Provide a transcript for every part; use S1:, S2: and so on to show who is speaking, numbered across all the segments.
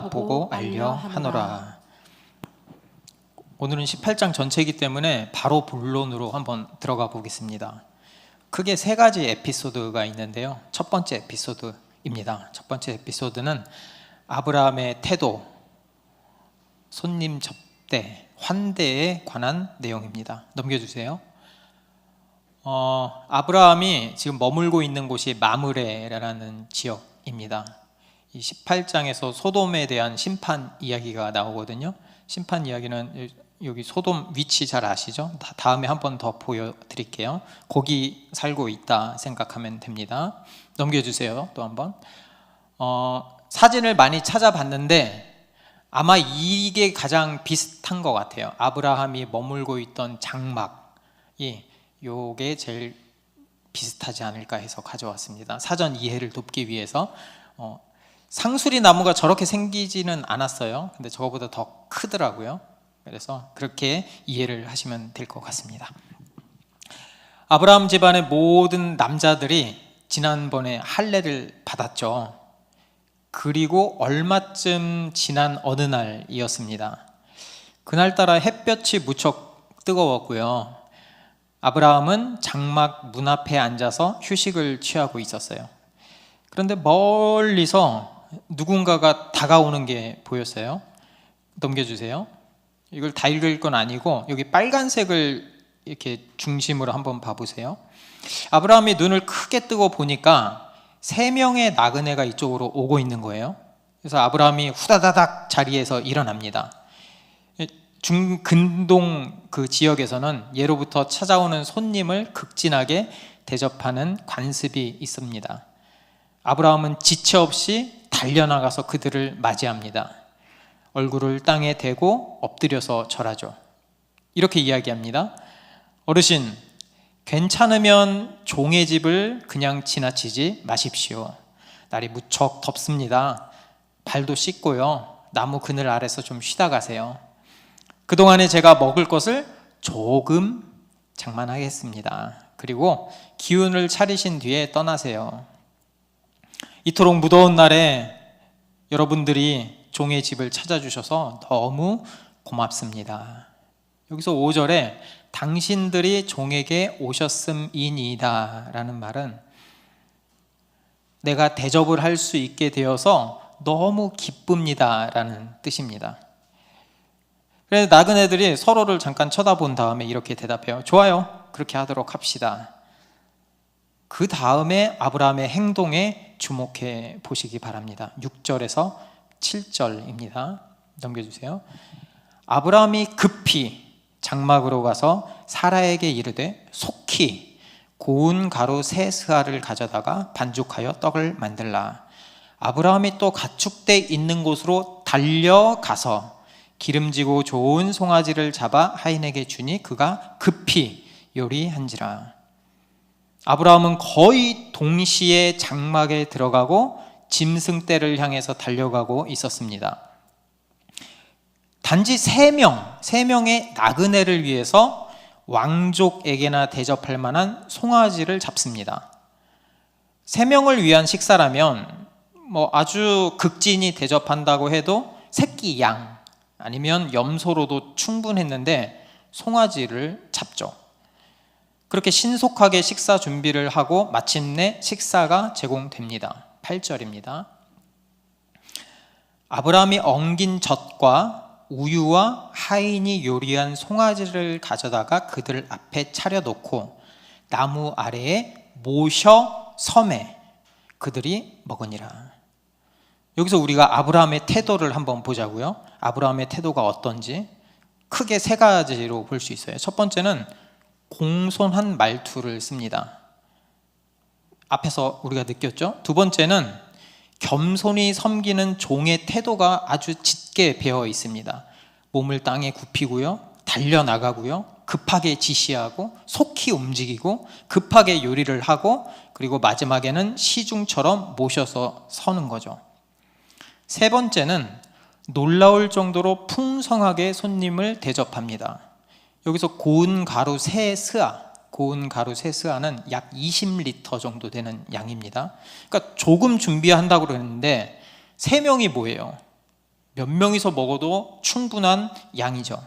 S1: 보고 알려 하노라. 오늘은 18장 전체이기 때문에 바로 본론으로 한번 들어가 보겠습니다. 크게 세 가지 에피소드가 있는데요. 첫 번째 에피소드입니다. 첫 번째 에피소드는 아브라함의 태도, 손님 접대, 환대에 관한 내용입니다. 넘겨주세요. 아브라함이 지금 머물고 있는 곳이 마므레라는 지역입니다. 이 18장에서 소돔에 대한 심판 이야기가 나오거든요. 심판 이야기는 여기 소돔 위치 잘 아시죠? 다음에 한 번 더 보여드릴게요. 거기 살고 있다 생각하면 됩니다. 넘겨주세요. 또 한번. 사진을 많이 찾아봤는데 아마 이게 가장 비슷한 것 같아요. 아브라함이 머물고 있던 장막이 요게 제일 비슷하지 않을까 해서 가져왔습니다. 사전 이해를 돕기 위해서. 상수리 나무가 저렇게 생기지는 않았어요. 근데 저거보다 더 크더라고요. 그래서 그렇게 이해를 하시면 될 것 같습니다. 아브라함 집안의 모든 남자들이 지난번에 할례를 받았죠. 그리고 얼마쯤 지난 어느 날이었습니다. 그날따라 햇볕이 무척 뜨거웠고요. 아브라함은 장막 문 앞에 앉아서 휴식을 취하고 있었어요. 그런데 멀리서 누군가가 다가오는 게 보였어요. 넘겨주세요. 이걸 다 읽을 건 아니고 여기 빨간색을 이렇게 중심으로 한번 봐보세요. 아브라함이 눈을 크게 뜨고 보니까 3명의 나그네가 이쪽으로 오고 있는 거예요. 그래서 아브라함이 후다다닥 자리에서 일어납니다. 중근동 그 지역에서는 예로부터 찾아오는 손님을 극진하게 대접하는 관습이 있습니다. 아브라함은 지체 없이 달려나가서 그들을 맞이합니다. 얼굴을 땅에 대고 엎드려서 절하죠. 이렇게 이야기합니다. 어르신, 괜찮으면 종의 집을 그냥 지나치지 마십시오. 날이 무척 덥습니다. 발도 씻고요. 나무 그늘 아래서 좀 쉬다 가세요. 그동안에 제가 먹을 것을 조금 장만하겠습니다. 그리고 기운을 차리신 뒤에 떠나세요. 이토록 무더운 날에 여러분들이 종의 집을 찾아주셔서 너무 고맙습니다. 여기서 5절에 당신들이 종에게 오셨음이니이다 라는 말은 내가 대접을 할 수 있게 되어서 너무 기쁩니다 라는 뜻입니다. 그래서 나그네들이 서로를 잠깐 쳐다본 다음에 이렇게 대답해요. 좋아요, 그렇게 하도록 합시다. 그 다음에 아브라함의 행동에 주목해 보시기 바랍니다. 6절에서 7절입니다. 넘겨주세요. 아브라함이 급히 장막으로 가서 사라에게 이르되 속히 고운 가루 3스아를 가져다가 반죽하여 떡을 만들라. 아브라함이 또 가축대 있는 곳으로 달려가서 기름지고 좋은 송아지를 잡아 하인에게 주니 그가 급히 요리한지라. 아브라함은 거의 동시에 장막에 들어가고 짐승떼를 향해서 달려가고 있었습니다. 단지 3명의 나그네를 위해서 왕족에게나 대접할 만한 송아지를 잡습니다. 3명을 위한 식사라면 아주 극진히 대접한다고 해도 새끼 양 아니면 염소로도 충분했는데 송아지를 잡죠. 그렇게 신속하게 식사 준비를 하고 마침내 식사가 제공됩니다. 8절입니다. 아브라함이 엉긴 젖과 우유와 하인이 요리한 송아지를 가져다가 그들 앞에 차려놓고 나무 아래에 모셔 섬에 그들이 먹으니라. 여기서 우리가 아브라함의 태도를 한번 보자고요. 아브라함의 태도가 어떤지 크게 3가지로 볼 수 있어요. 첫 번째는 공손한 말투를 씁니다. 앞에서 우리가 느꼈죠? 두 번째는 겸손히 섬기는 종의 태도가 아주 짙게 배어 있습니다. 몸을 땅에 굽히고요, 달려나가고요, 급하게 지시하고 속히 움직이고 급하게 요리를 하고 그리고 마지막에는 시중처럼 모셔서 서는 거죠. 3번째는 놀라울 정도로 풍성하게 손님을 대접합니다. 여기서 고운 가루 3스아, 고운 가루 3스아는 약 20리터 정도 되는 양입니다. 그러니까 조금 준비한다고 그러는데 3명이 뭐예요? 몇 명이서 먹어도 충분한 양이죠.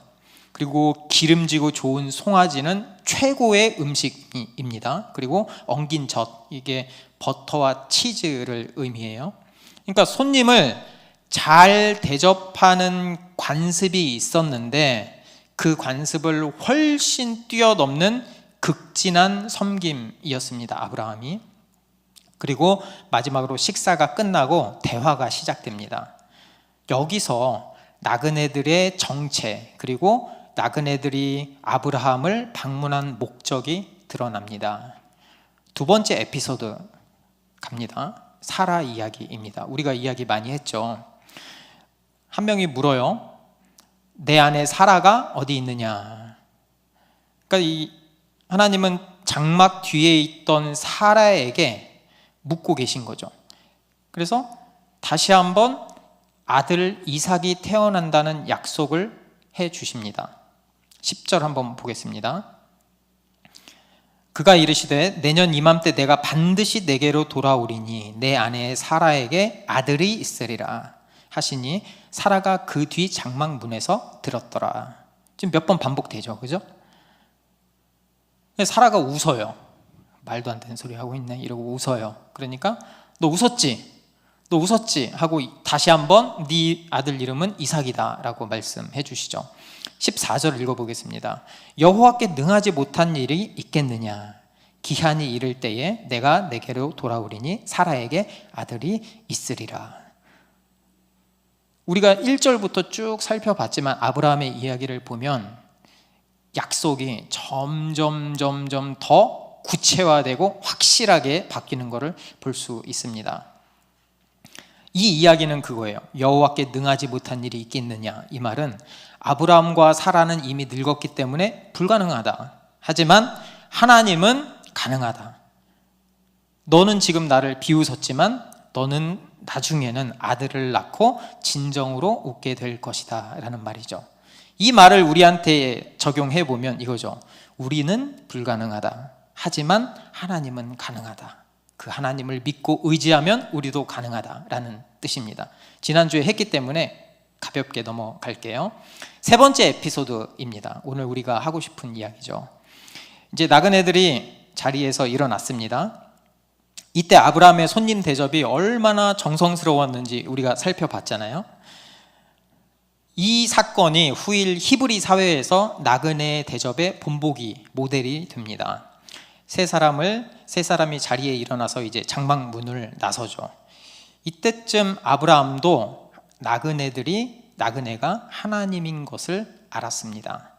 S1: 그리고 기름지고 좋은 송아지는 최고의 음식입니다. 그리고 엉긴 젖, 이게 버터와 치즈를 의미해요. 그러니까 손님을 잘 대접하는 관습이 있었는데 그 관습을 훨씬 뛰어넘는 극진한 섬김이었습니다, 아브라함이. 그리고 마지막으로 식사가 끝나고 대화가 시작됩니다. 여기서 나그네들의 정체, 그리고 나그네들이 아브라함을 방문한 목적이 드러납니다. 두 번째 에피소드 갑니다. 사라 이야기입니다. 우리가 이야기 많이 했죠. 한 명이 물어요. 내 아내 사라가 어디 있느냐? 그러니까 이 하나님은 장막 뒤에 있던 사라에게 묻고 계신 거죠. 그래서 다시 한번 아들 이삭이 태어난다는 약속을 해 주십니다. 10절 한번 보겠습니다. 그가 이르시되 내년 이맘때 내가 반드시 내게로 돌아오리니 내 아내 사라에게 아들이 있으리라 하시니 사라가 그 뒤 장막 문에서 들었더라. 지금 몇 번 반복되죠, 그죠? 사라가 웃어요. 말도 안 되는 소리 하고 있네 이러고 웃어요. 그러니까 너 웃었지 하고 다시 한번 네 아들 이름은 이삭이다 라고 말씀해 주시죠. 14절 읽어보겠습니다. 여호와께 능하지 못한 일이 있겠느냐? 기한이 이를 때에 내가 내게로 돌아오리니 사라에게 아들이 있으리라. 우리가 1절부터 쭉 살펴봤지만 아브라함의 이야기를 보면 약속이 점점 더 구체화되고 확실하게 바뀌는 것을 볼 수 있습니다. 이 이야기는 그거예요. 여호와께 능하지 못한 일이 있겠느냐? 이 말은 아브라함과 사라는 이미 늙었기 때문에 불가능하다. 하지만 하나님은 가능하다. 너는 지금 나를 비웃었지만 너는 나중에는 아들을 낳고 진정으로 웃게 될 것이다 라는 말이죠. 이 말을 우리한테 적용해 보면 이거죠. 우리는 불가능하다. 하지만 하나님은 가능하다. 그 하나님을 믿고 의지하면 우리도 가능하다라는 뜻입니다. 지난주에 했기 때문에 가볍게 넘어갈게요. 세 번째 에피소드입니다. 오늘 우리가 하고 싶은 이야기죠. 이제 나그네들이 자리에서 일어났습니다. 이때 아브라함의 손님 대접이 얼마나 정성스러웠는지 우리가 살펴봤잖아요. 이 사건이 후일 히브리 사회에서 나그네 대접의 본보기 모델이 됩니다. 세 사람이 자리에 일어나서 이제 장막문을 나서죠. 이때쯤 아브라함도 나그네가 하나님인 것을 알았습니다.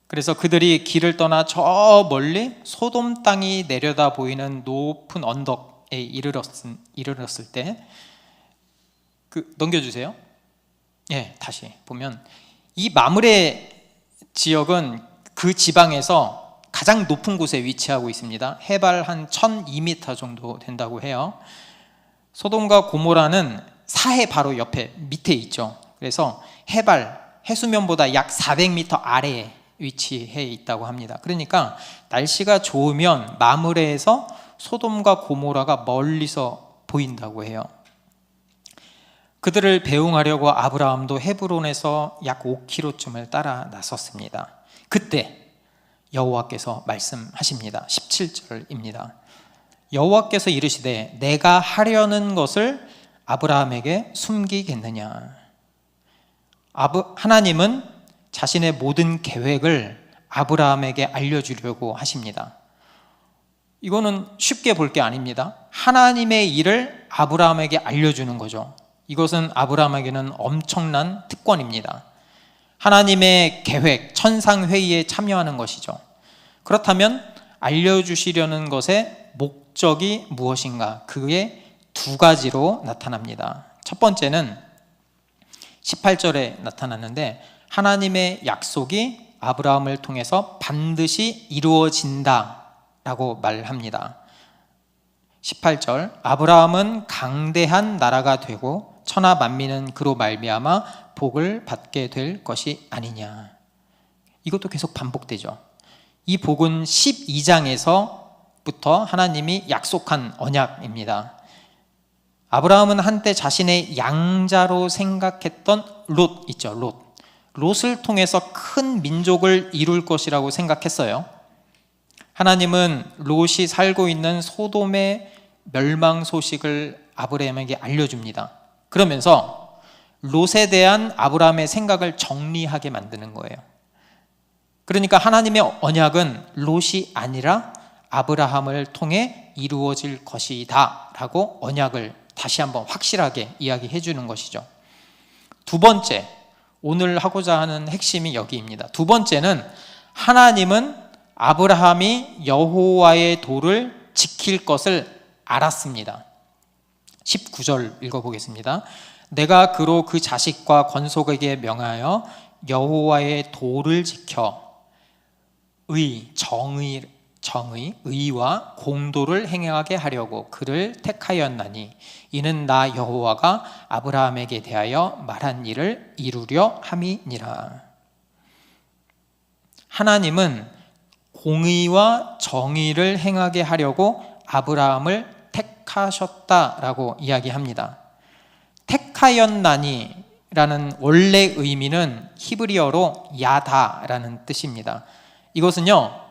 S1: 그래서 그들이 길을 떠나 저 멀리 소돔 땅이 내려다 보이는 높은 언덕에 이르렀을 때 넘겨주세요. 예, 다시 보면 이 마므레 지역은 그 지방에서 가장 높은 곳에 위치하고 있습니다. 해발 한 1002m 정도 된다고 해요. 소돔과 고모라는 사해 바로 옆에 밑에 있죠. 그래서 해수면보다 약 400m 아래에 위치해 있다고 합니다. 그러니까 날씨가 좋으면 마므레에서 소돔과 고모라가 멀리서 보인다고 해요. 그들을 배웅하려고 아브라함도 헤브론에서 약 5km쯤을 따라 나섰습니다. 그때 여호와께서 말씀하십니다. 17절입니다. 여호와께서 이르시되 내가 하려는 것을 아브라함에게 숨기겠느냐? 하나님은 자신의 모든 계획을 아브라함에게 알려주려고 하십니다. 이거는 쉽게 볼 게 아닙니다. 하나님의 일을 아브라함에게 알려주는 거죠. 이것은 아브라함에게는 엄청난 특권입니다. 하나님의 계획, 천상회의에 참여하는 것이죠. 그렇다면 알려주시려는 것의 목적이 무엇인가? 그게 두 가지로 나타납니다. 첫 번째는 18절에 나타났는데 하나님의 약속이 아브라함을 통해서 반드시 이루어진다라고 말합니다. 18절 아브라함은 강대한 나라가 되고 천하 만민은 그로 말미암아 복을 받게 될 것이 아니냐. 이것도 계속 반복되죠. 이 복은 12장에서부터 하나님이 약속한 언약입니다. 아브라함은 한때 자신의 양자로 생각했던 롯 있죠. 롯을 통해서 큰 민족을 이룰 것이라고 생각했어요. 하나님은 롯이 살고 있는 소돔의 멸망 소식을 아브라함에게 알려줍니다. 그러면서 롯에 대한 아브라함의 생각을 정리하게 만드는 거예요. 그러니까 하나님의 언약은 롯이 아니라 아브라함을 통해 이루어질 것이다 라고 언약을 다시 한번 확실하게 이야기해 주는 것이죠. 두 번째, 오늘 하고자 하는 핵심이 여기입니다. 두 번째는 하나님은 아브라함이 여호와의 도를 지킬 것을 알았습니다. 19절 읽어보겠습니다. 내가 그로 그 자식과 건속에게 명하여 여호와의 도를 지켜 의와 공도를 행하게 하려고 그를 택하였나니 이는 나 여호와가 아브라함에게 대하여 말한 일을 이루려 함이니라. 하나님은 공의와 정의를 행하게 하려고 아브라함을 택하셨다라고 이야기합니다. 택하였나니 라는 원래 의미는 히브리어로 야다라는 뜻입니다. 이것은요,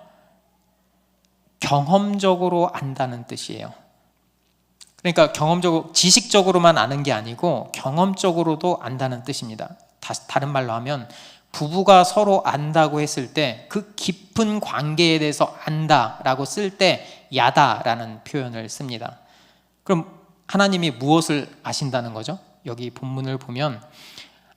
S1: 경험적으로 안다는 뜻이에요. 그러니까 경험적으로, 지식적으로만 아는 게 아니고 경험적으로도 안다는 뜻입니다. 다른 말로 하면 부부가 서로 안다고 했을 때 그 깊은 관계에 대해서 안다라고 쓸 때 야다라는 표현을 씁니다. 그럼 하나님이 무엇을 아신다는 거죠? 여기 본문을 보면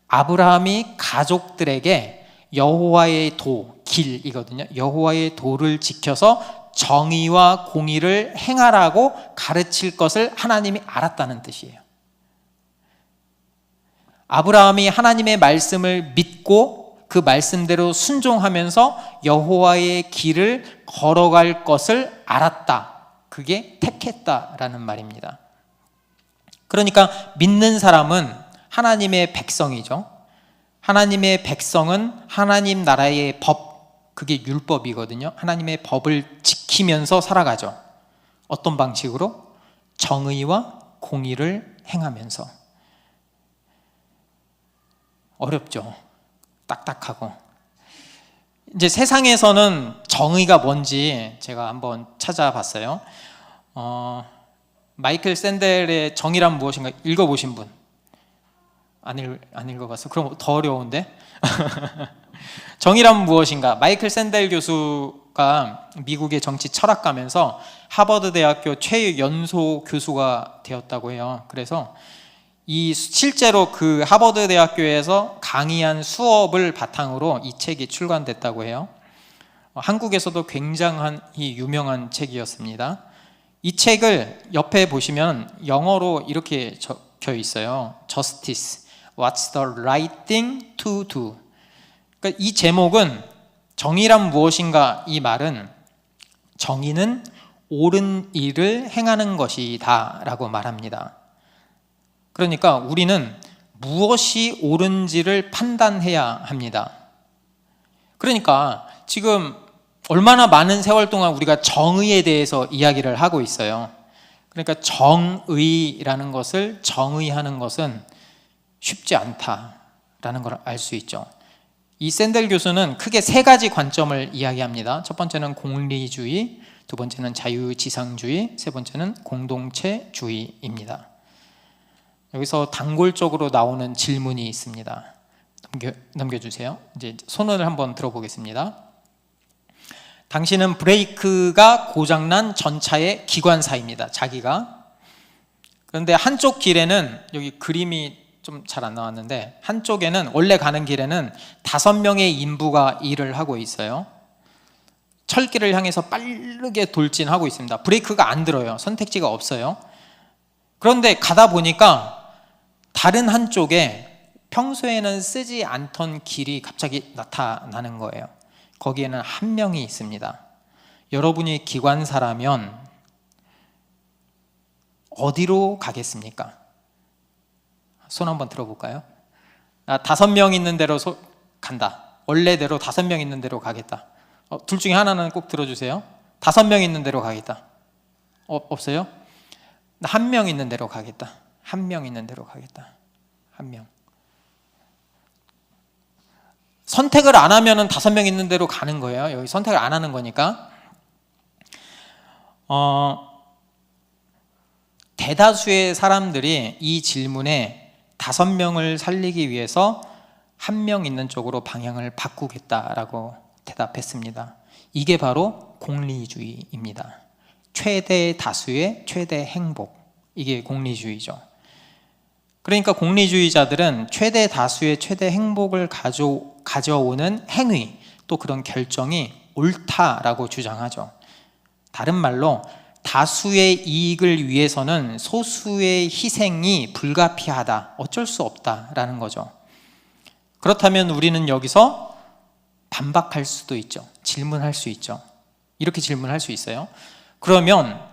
S1: 아브라함이 가족들에게 여호와의 도, 길이거든요. 여호와의 도를 지켜서 정의와 공의를 행하라고 가르칠 것을 하나님이 알았다는 뜻이에요. 아브라함이 하나님의 말씀을 믿고 그 말씀대로 순종하면서 여호와의 길을 걸어갈 것을 알았다. 그게 택했다라는 말입니다. 그러니까 믿는 사람은 하나님의 백성이죠. 하나님의 백성은 하나님 나라의 법, 그게 율법이거든요. 하나님의 법을 지키면서 살아가죠. 어떤 방식으로? 정의와 공의를 행하면서. 어렵죠. 딱딱하고. 이제 세상에서는 정의가 뭔지 제가 한번 찾아봤어요. 마이클 샌델의 정의란 무엇인가 읽어보신 분? 안 읽어봤어? 그럼 더 어려운데? 정의란 무엇인가? 마이클 샌델 교수가 미국의 정치 철학가면서 하버드 대학교 최연소 교수가 되었다고 해요. 그래서 실제로 그 하버드 대학교에서 강의한 수업을 바탕으로 이 책이 출간됐다고 해요. 한국에서도 굉장히 유명한 책이었습니다. 이 책을 옆에 보시면 영어로 이렇게 적혀 있어요. Justice, What's the right thing to do? 그러니까 이 제목은 정의란 무엇인가? 이 말은 정의는 옳은 일을 행하는 것이다 라고 말합니다. 그러니까 우리는 무엇이 옳은지를 판단해야 합니다. 그러니까 지금 얼마나 많은 세월 동안 우리가 정의에 대해서 이야기를 하고 있어요. 그러니까 정의라는 것을 정의하는 것은 쉽지 않다라는 걸 알 수 있죠. 이 샌델 교수는 크게 세 가지 관점을 이야기합니다. 첫 번째는 공리주의, 두 번째는 자유지상주의, 세 번째는 공동체주의입니다. 여기서 단골적으로 나오는 질문이 있습니다. 넘겨주세요. 이제 손을 한번 들어보겠습니다. 당신은 브레이크가 고장난 전차의 기관사입니다. 자기가. 그런데 한쪽 길에는, 여기 그림이 좀 잘 안 나왔는데, 한쪽에는 원래 가는 길에는 5명의 인부가 일을 하고 있어요. 철길을 향해서 빠르게 돌진하고 있습니다. 브레이크가 안 들어요. 선택지가 없어요. 그런데 가다 보니까 다른 한쪽에 평소에는 쓰지 않던 길이 갑자기 나타나는 거예요. 거기에는 한 명이 있습니다. 여러분이 기관사라면 어디로 가겠습니까? 손 한번 들어볼까요? 5명 있는 데로 간다. 원래대로 5명 있는 데로 가겠다. 둘 중에 하나는 꼭 들어주세요. 5명 있는 데로 가겠다. 없어요? 1명 있는 데로 가겠다. 한 명 있는 대로 가겠다. 한 명. 선택을 안 하면은 5명 있는 대로 가는 거예요. 여기 선택을 안 하는 거니까. 대다수의 사람들이 이 질문에 5명을 살리기 위해서 한 명 있는 쪽으로 방향을 바꾸겠다라고 대답했습니다. 이게 바로 공리주의입니다. 최대 다수의 최대 행복, 이게 공리주의죠. 그러니까 공리주의자들은 최대 다수의 최대 행복을 가져오는 행위, 또 그런 결정이 옳다라고 주장하죠. 다른 말로 다수의 이익을 위해서는 소수의 희생이 불가피하다, 어쩔 수 없다라는 거죠. 그렇다면 우리는 여기서 반박할 수도 있죠. 질문할 수 있죠. 이렇게 질문할 수 있어요. 그러면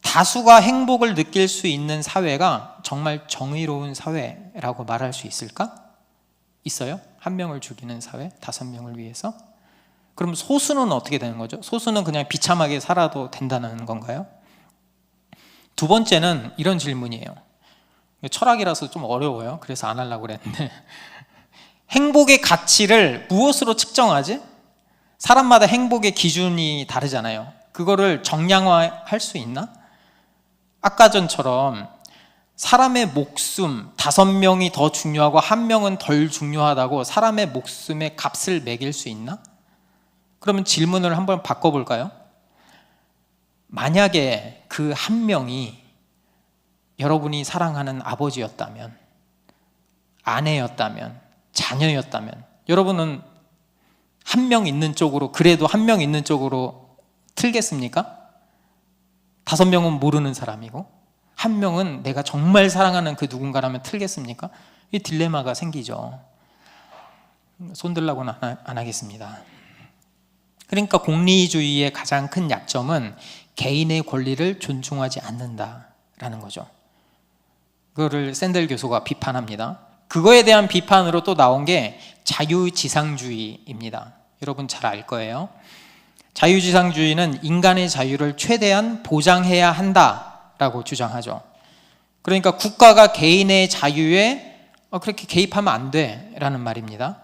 S1: 다수가 행복을 느낄 수 있는 사회가 정말 정의로운 사회라고 말할 수 있을까? 있어요? 한 명을 죽이는 사회, 5명을 위해서? 그럼 소수는 어떻게 되는 거죠? 소수는 그냥 비참하게 살아도 된다는 건가요? 두 번째는 이런 질문이에요. 철학이라서 좀 어려워요. 그래서 안 하려고 그랬는데 행복의 가치를 무엇으로 측정하지? 사람마다 행복의 기준이 다르잖아요. 그거를 정량화할 수 있나? 아까 전처럼 사람의 목숨 5명이 더 중요하고 1명은 덜 중요하다고 사람의 목숨의 값을 매길 수 있나? 그러면 질문을 한번 바꿔볼까요? 만약에 그 1명이 여러분이 사랑하는 아버지였다면, 아내였다면, 자녀였다면 여러분은 1명 있는 쪽으로, 그래도 1명 있는 쪽으로 틀겠습니까? 5명은 모르는 사람이고 1명은 내가 정말 사랑하는 그 누군가라면 틀겠습니까? 이 딜레마가 생기죠. 손들라고는 안 하겠습니다. 그러니까 공리주의의 가장 큰 약점은 개인의 권리를 존중하지 않는다라는 거죠. 그거를 샌델 교수가 비판합니다. 그거에 대한 비판으로 또 나온 게 자유지상주의입니다. 여러분 잘 알 거예요. 자유지상주의는 인간의 자유를 최대한 보장해야 한다라고 주장하죠. 그러니까 국가가 개인의 자유에 그렇게 개입하면 안 돼라는 말입니다.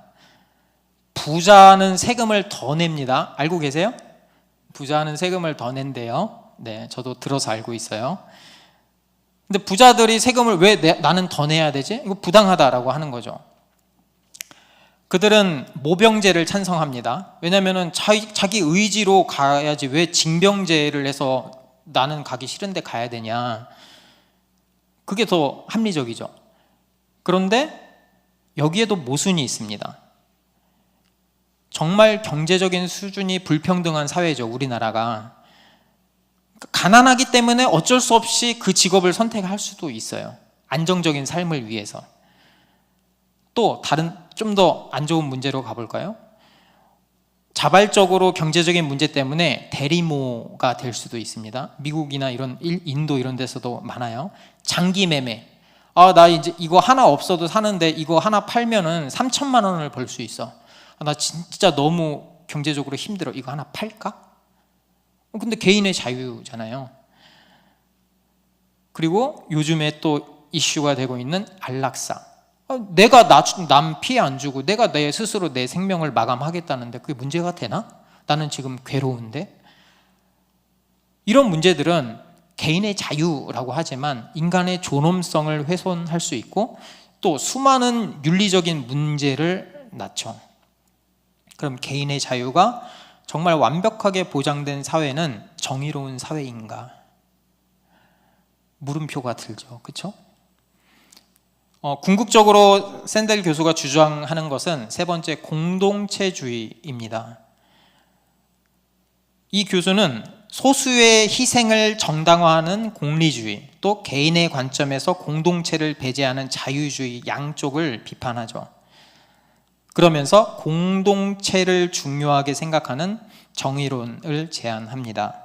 S1: 부자는 세금을 더 냅니다. 알고 계세요? 부자는 세금을 더 낸대요. 네, 저도 들어서 알고 있어요. 근데 부자들이 세금을 왜 나는 더 내야 되지? 이거 부당하다라고 하는 거죠. 그들은 모병제를 찬성합니다. 왜냐하면 자기 의지로 가야지 왜 징병제를 해서 나는 가기 싫은데 가야 되냐. 그게 더 합리적이죠. 그런데 여기에도 모순이 있습니다. 정말 경제적인 수준이 불평등한 사회죠, 우리나라가. 가난하기 때문에 어쩔 수 없이 그 직업을 선택할 수도 있어요. 안정적인 삶을 위해서. 또 다른 좀 더 안 좋은 문제로 가볼까요? 자발적으로 경제적인 문제 때문에 대리모가 될 수도 있습니다. 미국이나 이런 인도 이런 데서도 많아요. 장기 매매. 나 이제 이거 하나 없어도 사는데 이거 하나 팔면은 3천만 원을 벌 수 있어. 나 진짜 너무 경제적으로 힘들어. 이거 하나 팔까? 근데 개인의 자유잖아요. 그리고 요즘에 또 이슈가 되고 있는 안락사. 내가 남 피해 안 주고 내가 내 스스로 내 생명을 마감하겠다는데 그게 문제가 되나? 나는 지금 괴로운데? 이런 문제들은 개인의 자유라고 하지만 인간의 존엄성을 훼손할 수 있고 또 수많은 윤리적인 문제를 낳죠. 그럼 개인의 자유가 정말 완벽하게 보장된 사회는 정의로운 사회인가? 물음표가 들죠. 그렇죠? 궁극적으로 샌델 교수가 주장하는 것은 세 번째 공동체주의입니다. 이 교수는 소수의 희생을 정당화하는 공리주의, 또 개인의 관점에서 공동체를 배제하는 자유주의 양쪽을 비판하죠. 그러면서 공동체를 중요하게 생각하는 정의론을 제안합니다.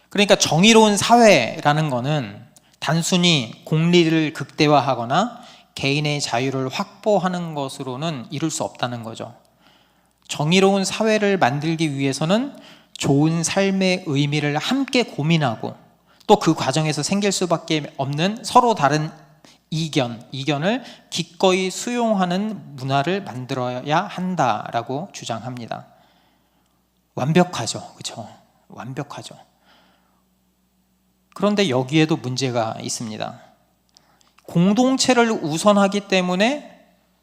S1: 그러니까 정의로운 사회라는 것은 단순히 공리를 극대화하거나 개인의 자유를 확보하는 것으로는 이룰 수 없다는 거죠. 정의로운 사회를 만들기 위해서는 좋은 삶의 의미를 함께 고민하고 또 그 과정에서 생길 수밖에 없는 서로 다른 이견을 기꺼이 수용하는 문화를 만들어야 한다라고 주장합니다. 완벽하죠, 그렇죠? 완벽하죠. 그런데 여기에도 문제가 있습니다. 공동체를 우선하기 때문에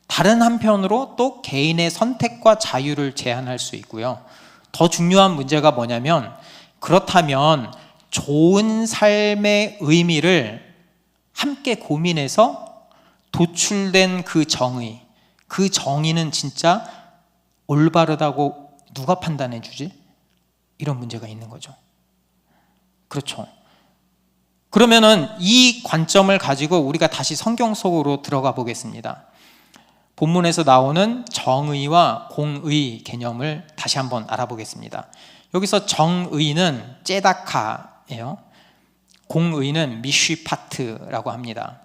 S1: 다른 한편으로 또 개인의 선택과 자유를 제한할 수 있고요. 더 중요한 문제가 뭐냐면, 그렇다면 좋은 삶의 의미를 함께 고민해서 도출된 그 정의는 진짜 올바르다고 누가 판단해 주지? 이런 문제가 있는 거죠. 그렇죠. 그러면은 이 관점을 가지고 우리가 다시 성경 속으로 들어가 보겠습니다. 본문에서 나오는 정의와 공의 개념을 다시 한번 알아보겠습니다. 여기서 정의는 째다카예요. 공의는 미쉬파트라고 합니다.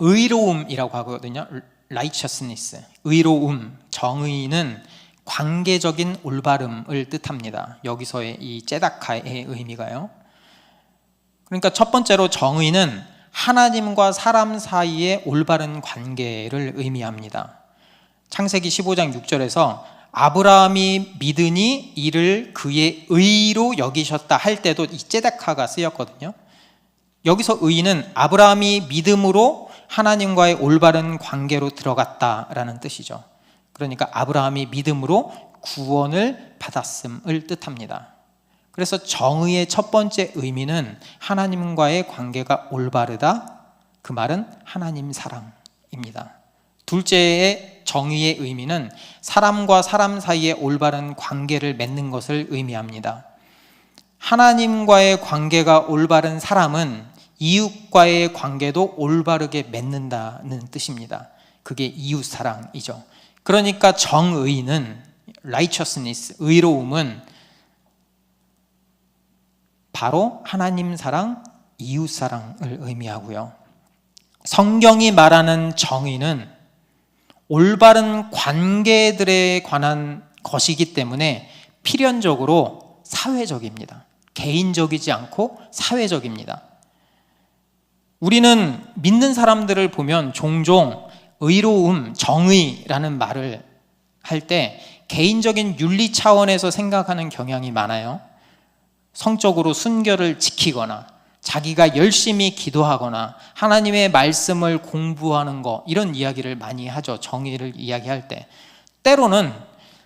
S1: 의로움이라고 하거든요. righteousness, 의로움, 정의는 관계적인 올바름을 뜻합니다. 여기서의 이 째다카의 의미가요. 그러니까 첫 번째로 정의는 하나님과 사람 사이의 올바른 관계를 의미합니다. 창세기 15장 6절에서 아브라함이 믿으니 이를 그의 의로 여기셨다 할 때도 이 째다카가 쓰였거든요. 여기서 의는 아브라함이 믿음으로 하나님과의 올바른 관계로 들어갔다라는 뜻이죠. 그러니까 아브라함이 믿음으로 구원을 받았음을 뜻합니다. 그래서 정의의 첫 번째 의미는 하나님과의 관계가 올바르다. 그 말은 하나님 사랑입니다. 둘째의 정의의 의미는 사람과 사람 사이의 올바른 관계를 맺는 것을 의미합니다. 하나님과의 관계가 올바른 사람은 이웃과의 관계도 올바르게 맺는다는 뜻입니다. 그게 이웃 사랑이죠. 그러니까 정의는 righteousness, 의로움은 바로 하나님 사랑, 이웃 사랑을 의미하고요. 성경이 말하는 정의는 올바른 관계들에 관한 것이기 때문에 필연적으로 사회적입니다. 개인적이지 않고 사회적입니다. 우리는 믿는 사람들을 보면 종종 의로움, 정의라는 말을 할 때 개인적인 윤리 차원에서 생각하는 경향이 많아요. 성적으로 순결을 지키거나 자기가 열심히 기도하거나 하나님의 말씀을 공부하는 거, 이런 이야기를 많이 하죠. 정의를 이야기할 때. 때로는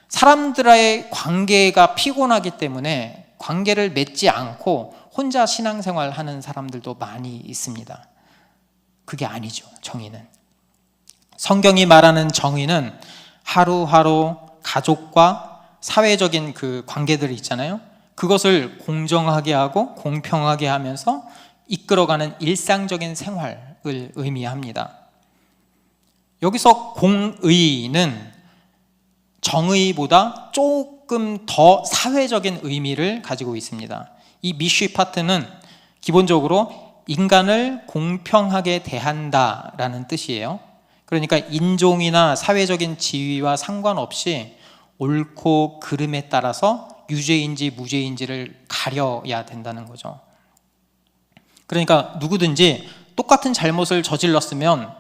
S1: 사람들의 관계가 피곤하기 때문에 관계를 맺지 않고 혼자 신앙생활 하는 사람들도 많이 있습니다. 그게 아니죠, 정의는. 성경이 말하는 정의는 하루하루 가족과 사회적인 그 관계들이 있잖아요. 그것을 공정하게 하고 공평하게 하면서 이끌어가는 일상적인 생활을 의미합니다. 여기서 공의는 정의보다 조금 더 사회적인 의미를 가지고 있습니다. 이 미쉬파트는 기본적으로 인간을 공평하게 대한다라는 뜻이에요. 그러니까 인종이나 사회적인 지위와 상관없이 옳고 그름에 따라서 유죄인지 무죄인지를 가려야 된다는 거죠. 그러니까 누구든지 똑같은 잘못을 저질렀으면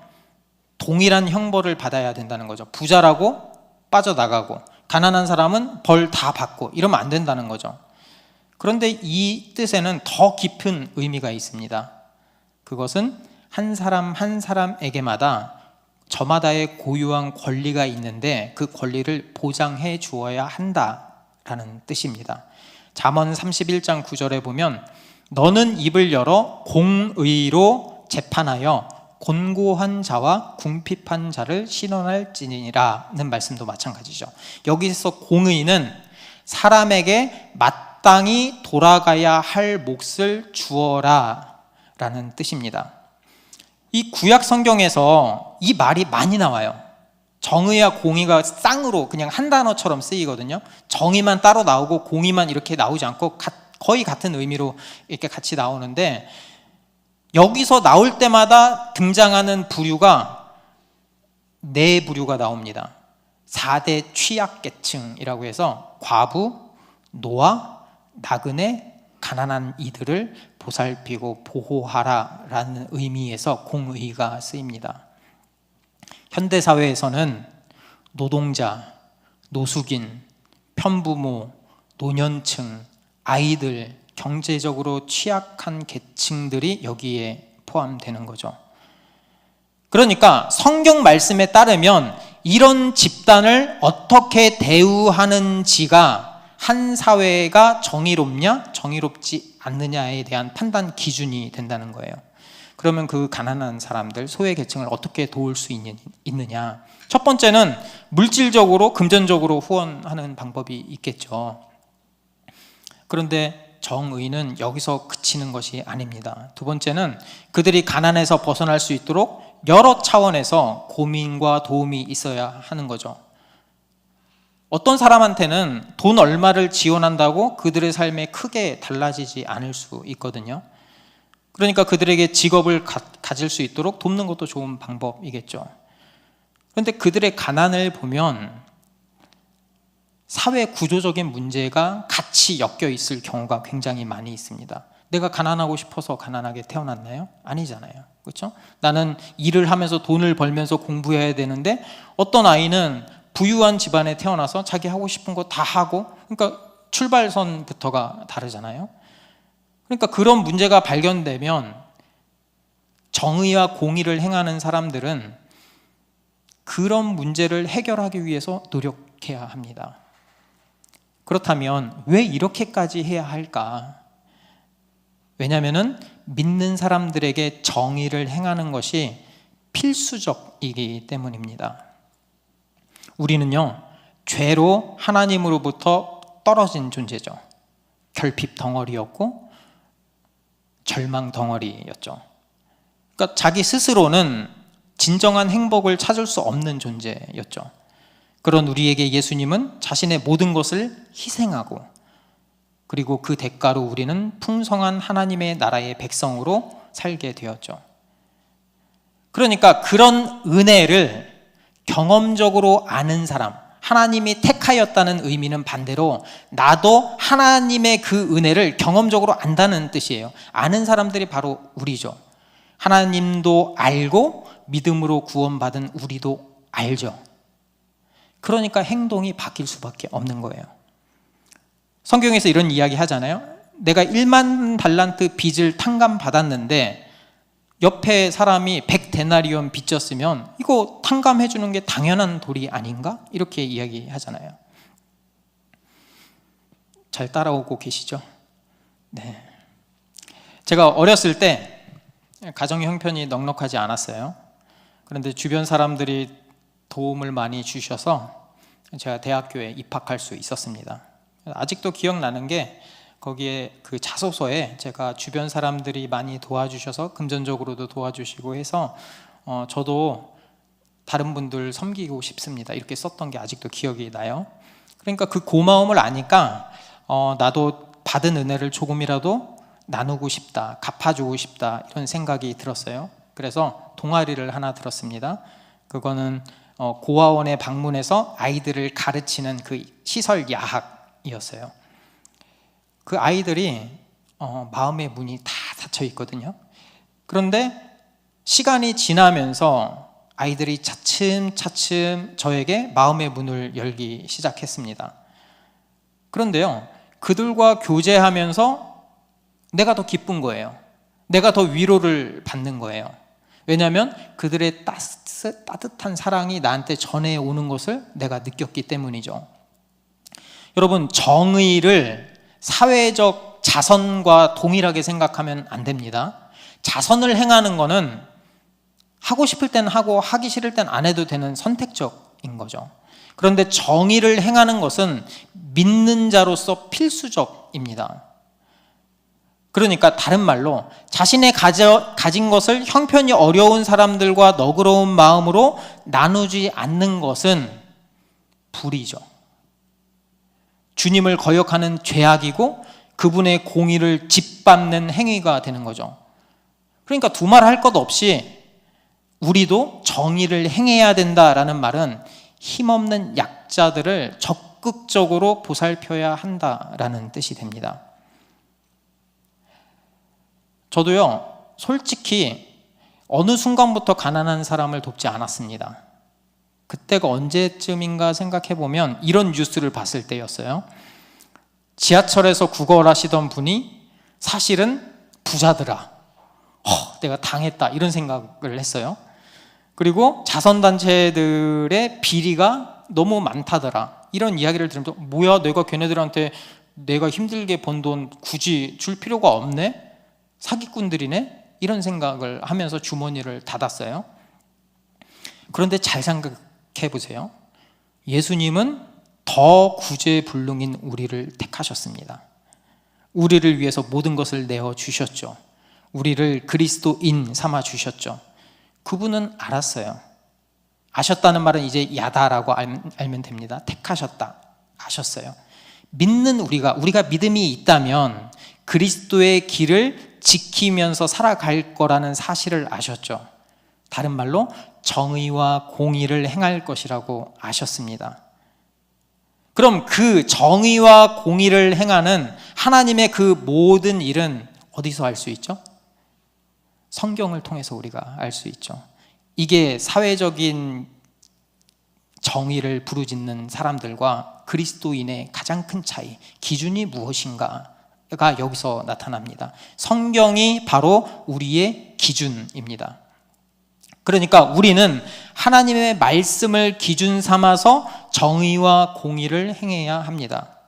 S1: 동일한 형벌을 받아야 된다는 거죠. 부자라고 빠져나가고 가난한 사람은 벌 다 받고 이러면 안 된다는 거죠. 그런데 이 뜻에는 더 깊은 의미가 있습니다. 그것은 한 사람 한 사람에게마다 저마다의 고유한 권리가 있는데 그 권리를 보장해 주어야 한다라는 뜻입니다. 잠언 31장 9절에 보면 너는 입을 열어 공의로 재판하여 곤고한 자와 궁핍한 자를 신원할지니라는 말씀도 마찬가지죠. 여기서 공의는 사람에게 마땅히 돌아가야 할 몫을 주어라 라는 뜻입니다. 이 구약 성경에서 이 말이 많이 나와요. 정의와 공의가 쌍으로 그냥 한 단어처럼 쓰이거든요. 정의만 따로 나오고 공의만 이렇게 나오지 않고 거의 같은 의미로 이렇게 같이 나오는데, 여기서 나올 때마다 등장하는 부류가 4부류가 나옵니다. 4대 취약계층이라고 해서 과부, 노아, 나그네, 가난한 이들을 보살피고 보호하라라는 의미에서 공의가 쓰입니다. 현대사회에서는 노동자, 노숙인, 편부모, 노년층, 아이들, 경제적으로 취약한 계층들이 여기에 포함되는 거죠. 그러니까 성경 말씀에 따르면 이런 집단을 어떻게 대우하는지가 한 사회가 정의롭냐, 정의롭지 않느냐에 대한 판단 기준이 된다는 거예요. 그러면 그 가난한 사람들, 소외계층을 어떻게 도울 수 있느냐? 첫 번째는 물질적으로, 금전적으로 후원하는 방법이 있겠죠. 그런데 정의는 여기서 그치는 것이 아닙니다. 두 번째는 그들이 가난에서 벗어날 수 있도록 여러 차원에서 고민과 도움이 있어야 하는 거죠. 어떤 사람한테는 돈 얼마를 지원한다고 그들의 삶에 크게 달라지지 않을 수 있거든요. 그러니까 그들에게 직업을 가질 수 있도록 돕는 것도 좋은 방법이겠죠. 그런데 그들의 가난을 보면 사회 구조적인 문제가 같이 엮여 있을 경우가 굉장히 많이 있습니다. 내가 가난하고 싶어서 가난하게 태어났나요? 아니잖아요. 그렇죠? 나는 일을 하면서 돈을 벌면서 공부해야 되는데 어떤 아이는 부유한 집안에 태어나서 자기 하고 싶은 거 다 하고, 그러니까 출발선부터가 다르잖아요. 그러니까 그런 문제가 발견되면 정의와 공의를 행하는 사람들은 그런 문제를 해결하기 위해서 노력해야 합니다. 그렇다면 왜 이렇게까지 해야 할까? 왜냐하면 믿는 사람들에게 정의를 행하는 것이 필수적이기 때문입니다. 우리는요, 죄로 하나님으로부터 떨어진 존재죠. 결핍 덩어리였고 절망 덩어리였죠. 그러니까 자기 스스로는 진정한 행복을 찾을 수 없는 존재였죠. 그런 우리에게 예수님은 자신의 모든 것을 희생하고, 그리고 그 대가로 우리는 풍성한 하나님의 나라의 백성으로 살게 되었죠. 그러니까 그런 은혜를 경험적으로 아는 사람, 하나님이 택하였다는 의미는 반대로 나도 하나님의 그 은혜를 경험적으로 안다는 뜻이에요. 아는 사람들이 바로 우리죠. 하나님도 알고 믿음으로 구원받은 우리도 알죠. 그러니까 행동이 바뀔 수밖에 없는 거예요. 성경에서 이런 이야기 하잖아요. 내가 1만 달란트 빚을 탕감받았는데 옆에 사람이 100데나리온 빚졌으면 이거 탕감해 주는 게 당연한 도리 아닌가? 이렇게 이야기하잖아요. 잘 따라오고 계시죠? 네. 제가 어렸을 때 가정 형편이 넉넉하지 않았어요. 그런데 주변 사람들이 도움을 많이 주셔서 제가 대학교에 입학할 수 있었습니다. 아직도 기억나는 게 거기에 그 자소서에 제가 주변 사람들이 많이 도와주셔서 금전적으로도 도와주시고 해서 저도 다른 분들 섬기고 싶습니다 이렇게 썼던 게 아직도 기억이 나요. 그러니까 그 고마움을 아니까 나도 받은 은혜를 조금이라도 나누고 싶다, 갚아주고 싶다 이런 생각이 들었어요. 그래서 동아리를 하나 들었습니다. 그거는 고아원에 방문해서 아이들을 가르치는 그 시설 야학이었어요. 그 아이들이 마음의 문이 다 닫혀 있거든요. 그런데 시간이 지나면서 아이들이 차츰차츰 저에게 마음의 문을 열기 시작했습니다. 그런데요, 그들과 교제하면서 내가 더 기쁜 거예요. 내가 더 위로를 받는 거예요. 왜냐하면 그들의 따뜻한 사랑이 나한테 전해오는 것을 내가 느꼈기 때문이죠. 여러분, 정의를 사회적 자선과 동일하게 생각하면 안 됩니다. 자선을 행하는 거는 하고 싶을 땐 하고 하기 싫을 땐 안 해도 되는 선택적인 거죠. 그런데 정의를 행하는 것은 믿는 자로서 필수적입니다. 그러니까 다른 말로 자신의 가진 것을 형편이 어려운 사람들과 너그러운 마음으로 나누지 않는 것은 불의죠. 주님을 거역하는 죄악이고 그분의 공의를 짓밟는 행위가 되는 거죠. 그러니까 두말할 것 없이 우리도 정의를 행해야 된다라는 말은 힘없는 약자들을 적극적으로 보살펴야 한다라는 뜻이 됩니다. 저도요, 솔직히 어느 순간부터 가난한 사람을 돕지 않았습니다. 그때가 언제쯤인가 생각해보면 이런 뉴스를 봤을 때였어요. 지하철에서 구걸하시던 분이 사실은 부자더라. 내가 당했다, 이런 생각을 했어요. 그리고 자선단체들의 비리가 너무 많다더라, 이런 이야기를 들으면서 뭐야, 내가 걔네들한테 내가 힘들게 번 돈 굳이 줄 필요가 없네? 사기꾼들이네? 이런 생각을 하면서 주머니를 닫았어요. 그런데 잘 생각해 보세요. 예수님은 더 구제불능인 우리를 택하셨습니다. 우리를 위해서 모든 것을 내어주셨죠. 우리를 그리스도인 삼아 주셨죠. 그분은 알았어요. 아셨다는 말은 이제 야다라고 알면 됩니다. 택하셨다, 아셨어요. 믿는 우리가 믿음이 있다면 그리스도의 길을 지키면서 살아갈 거라는 사실을 아셨죠. 다른 말로 정의와 공의를 행할 것이라고 아셨습니다. 그럼 그 정의와 공의를 행하는 하나님의 그 모든 일은 어디서 알 수 있죠? 성경을 통해서 우리가 알 수 있죠. 이게 사회적인 정의를 부르짖는 사람들과 그리스도인의 가장 큰 차이, 기준이 무엇인가가 여기서 나타납니다. 성경이 바로 우리의 기준입니다. 그러니까 우리는 하나님의 말씀을 기준 삼아서 정의와 공의를 행해야 합니다.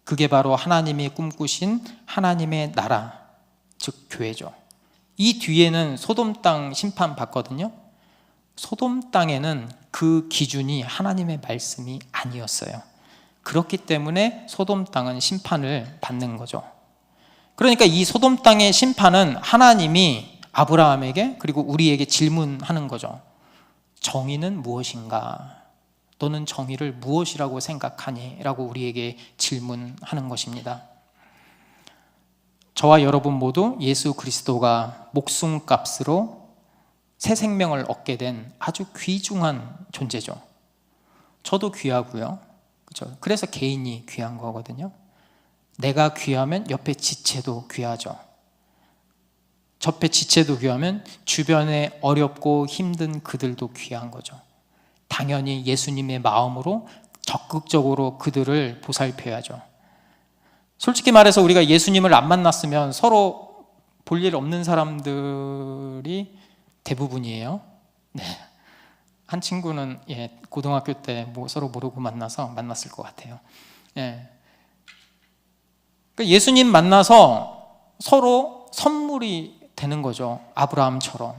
S1: 그게 바로 하나님이 꿈꾸신 하나님의 나라, 즉 교회죠. 이 뒤에는 소돔 땅 심판 받거든요. 소돔 땅에는 그 기준이 하나님의 말씀이 아니었어요. 그렇기 때문에 소돔 땅은 심판을 받는 거죠. 그러니까 이 소돔 땅의 심판은 하나님이 아브라함에게 그리고 우리에게 질문하는 거죠. 정의는 무엇인가? 너는 정의를 무엇이라고 생각하니? 라고 우리에게 질문하는 것입니다. 저와 여러분 모두 예수 그리스도가 목숨값으로 새 생명을 얻게 된 아주 귀중한 존재죠. 저도 귀하고요. 그렇죠? 그래서 개인이 귀한 거거든요. 내가 귀하면 옆에 지체도 귀하죠. 옆에 지체도 귀하면 주변에 어렵고 힘든 그들도 귀한 거죠. 당연히 예수님의 마음으로 적극적으로 그들을 보살펴야죠. 솔직히 말해서 우리가 예수님을 안 만났으면 서로 볼 일 없는 사람들이 대부분이에요. 네. 한 친구는 고등학교 때 서로 모르고 만났을 것 같아요. 그러니까 예수님 만나서 서로 선물이 되는 거죠. 아브라함처럼.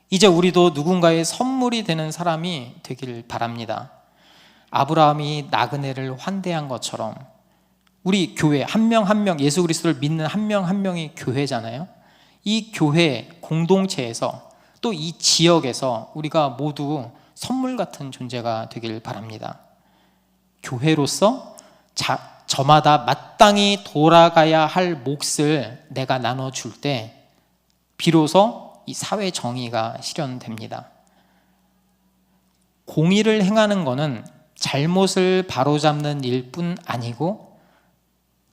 S1: 이제 우리도 누군가의 선물이 되는 사람이 되길 바랍니다. 아브라함이 나그네를 환대한 것처럼 우리 교회 한 명 한 명, 예수 그리스도를 믿는 한 명 한 명이 교회잖아요. 이 교회 공동체에서 또 이 지역에서 우리가 모두 선물 같은 존재가 되길 바랍니다. 교회로서 저마다 마땅히 돌아가야 할 몫을 내가 나눠줄 때 비로소 이 사회 정의가 실현됩니다. 공의를 행하는 것은 잘못을 바로잡는 일뿐 아니고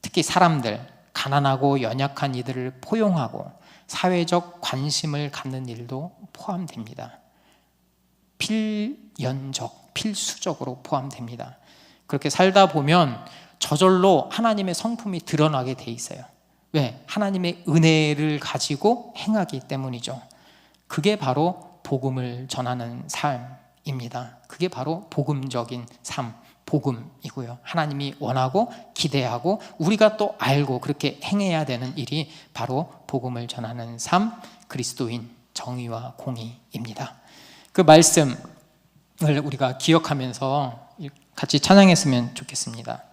S1: 특히 사람들, 가난하고 연약한 이들을 포용하고 사회적 관심을 갖는 일도 포함됩니다. 필수적으로 포함됩니다. 그렇게 살다 보면 저절로 하나님의 성품이 드러나게 돼 있어요. 왜? 하나님의 은혜를 가지고 행하기 때문이죠. 그게 바로 복음을 전하는 삶입니다. 그게 바로 복음적인 삶, 복음이고요. 하나님이 원하고 기대하고 우리가 또 알고 그렇게 행해야 되는 일이 바로 복음을 전하는 삶, 그리스도인 정의와 공의입니다. 그 말씀을 우리가 기억하면서 같이 찬양했으면 좋겠습니다.